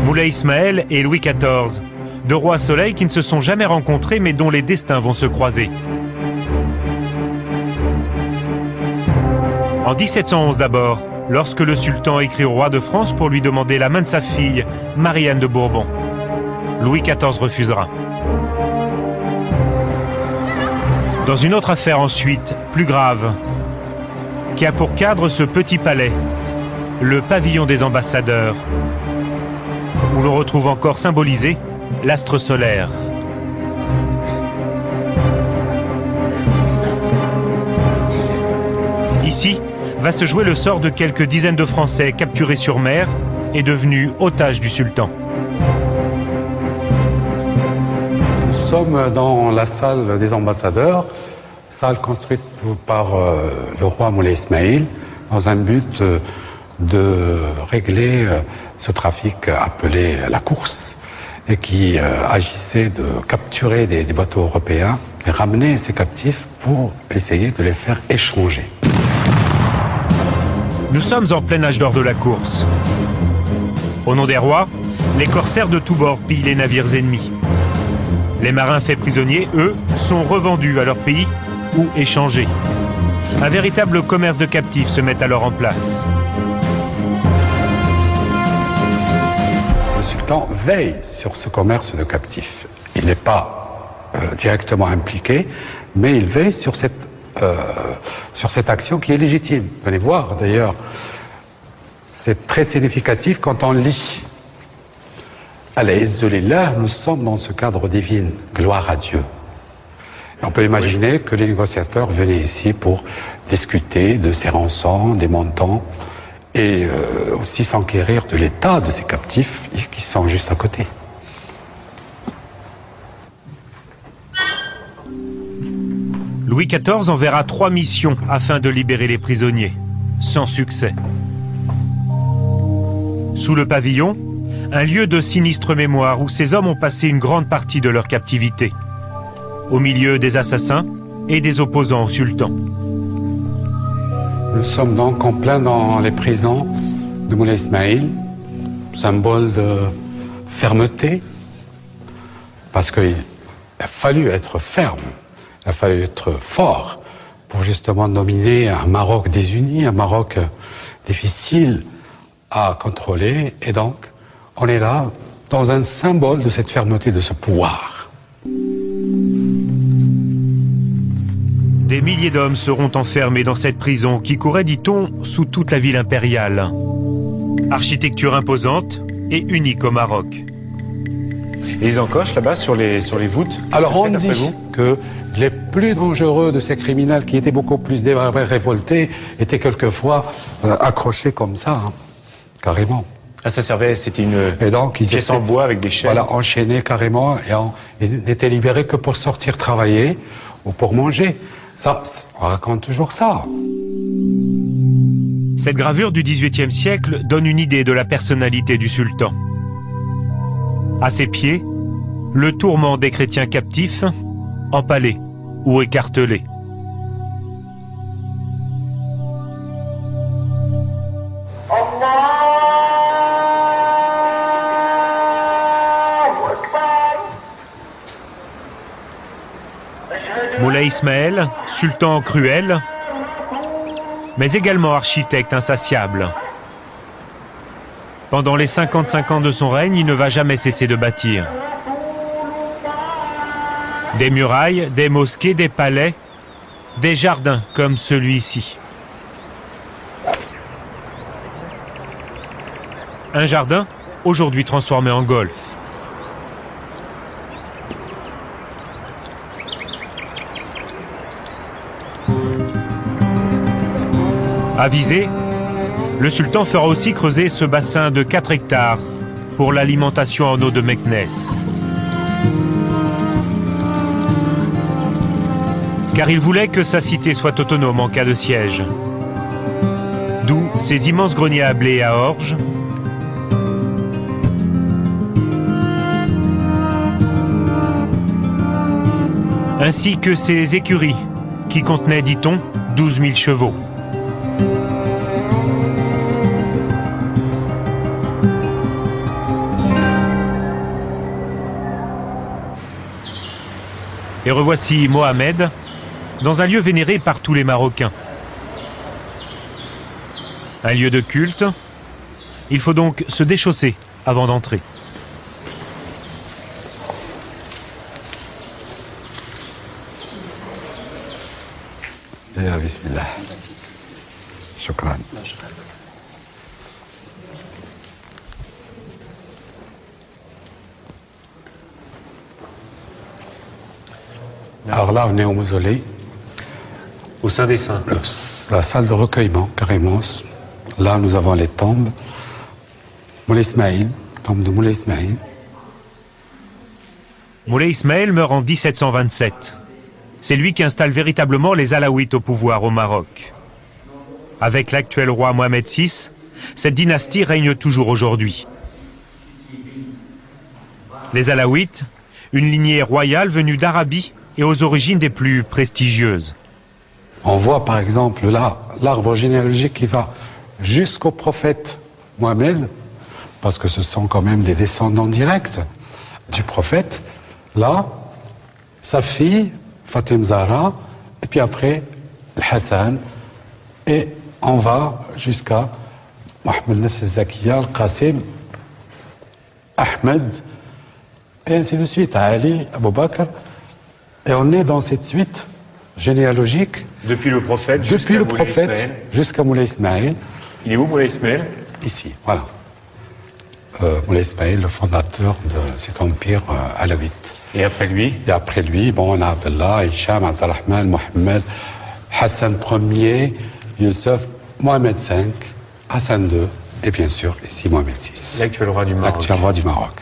Moulay Ismaël et Louis XIV, deux rois soleils qui ne se sont jamais rencontrés mais dont les destins vont se croiser. En 1711 d'abord, lorsque le sultan écrit au roi de France pour lui demander la main de sa fille, Marie-Anne de Bourbon. Louis XIV refusera. Dans une autre affaire ensuite, plus grave, qui a pour cadre ce petit palais, le pavillon des ambassadeurs, où l'on retrouve encore symbolisé l'astre solaire. Ici va se jouer le sort de quelques dizaines de Français capturés sur mer et devenus otages du sultan. Nous sommes dans la salle des ambassadeurs, salle construite par le roi Moulay Ismaël, dans un but de régler ce trafic appelé la course, et qui agissait de capturer des bateaux européens et ramener ces captifs pour essayer de les faire échanger. Nous sommes en plein âge d'or de la course. Au nom des rois, les corsaires de tous bords pillent les navires ennemis. Les marins faits prisonniers, eux, sont revendus à leur pays ou échangés. Un véritable commerce de captifs se met alors en place. Le sultan veille sur ce commerce de captifs. Il n'est pas directement impliqué, mais il veille sur cette action qui est légitime. Venez voir d'ailleurs, c'est très significatif quand on lit. Alayhizzulillah, nous sommes dans ce cadre divin, gloire à Dieu. Et on peut imaginer que les négociateurs venaient ici pour discuter de ces rançons, des montants, et aussi s'enquérir de l'état de ces captifs qui sont juste à côté. Louis XIV enverra 3 missions afin de libérer les prisonniers, sans succès. Sous le pavillon, un lieu de sinistre mémoire où ces hommes ont passé une grande partie de leur captivité, au milieu des assassins et des opposants au sultan. Nous sommes donc en plein dans les prisons de Moulay Ismaël, symbole de fermeté, parce qu'il a fallu être ferme. Il a fallu être fort pour justement dominer un Maroc désuni, un Maroc difficile à contrôler. Et donc, on est là dans un symbole de cette fermeté, de ce pouvoir. Des milliers d'hommes seront enfermés dans cette prison qui courait, dit-on, sous toute la ville impériale. Architecture imposante et unique au Maroc. Et les encoches là-bas sur les voûtes? Alors on dit que les plus dangereux de ces criminels qui étaient beaucoup plus révoltés étaient quelquefois accrochés comme ça, hein, carrément. Ah, ça servait, c'était une pièce en bois avec des chaînes. Voilà, enchaînés carrément, et ils n'étaient libérés que pour sortir travailler ou pour manger. Ça, on raconte toujours ça. Cette gravure du XVIIIe siècle donne une idée de la personnalité du sultan. À ses pieds, le tourment des chrétiens captifs, empalés ou écartelés. Moulay Ismaël, sultan cruel, mais également architecte insatiable. Pendant les 55 ans de son règne, il ne va jamais cesser de bâtir. Des murailles, des mosquées, des palais, des jardins comme celui-ci. Un jardin, aujourd'hui transformé en golf. À Visé, le sultan fera aussi creuser ce bassin de 4 hectares pour l'alimentation en eau de Meknès. Car il voulait que sa cité soit autonome en cas de siège. D'où ces immenses greniers à blé et à orge, ainsi que ces écuries qui contenaient, dit-on, 12 000 chevaux. Et revoici Mohamed dans un lieu vénéré par tous les Marocains. Un lieu de culte. Il faut donc se déchausser avant d'entrer. Bismillah. Shukran. Alors là, on est au mausolée. Au sein des saints. La salle de recueillement, carrément. Là, nous avons les tombes. Moulay Ismaïl, tombe de Moulay Ismaïl. Moulay Ismaïl meurt en 1727. C'est lui qui installe véritablement les Alaouites au pouvoir au Maroc. Avec l'actuel roi Mohamed VI, cette dynastie règne toujours aujourd'hui. Les Alaouites, une lignée royale venue d'Arabie et aux origines des plus prestigieuses. On voit par exemple là l'arbre généalogique qui va jusqu'au prophète Mohamed, parce que ce sont quand même des descendants directs du prophète. Là, sa fille, Fatim Zahra, et puis après, le Hassan, et on va jusqu'à Mohamed Nafs al-Zakiya, al-Qasim, Ahmed, et ainsi de suite, à Ali, Abou Bakr. Et on est dans cette suite généalogique. Depuis le prophète jusqu'à Moulay Ismaïl. Il est où Moulay Ismaïl? Ici, voilà. Moulay Ismaïl, le fondateur de cet empire alawite. Et après lui? Et après lui, bon, on a Abdallah, Hicham, Abdelrahman, Mohamed, Hassan Ier, Youssef, Mohamed V, Hassan II, et bien sûr, ici Mohamed VI. L'actuel roi du Maroc. L'actuel roi du Maroc.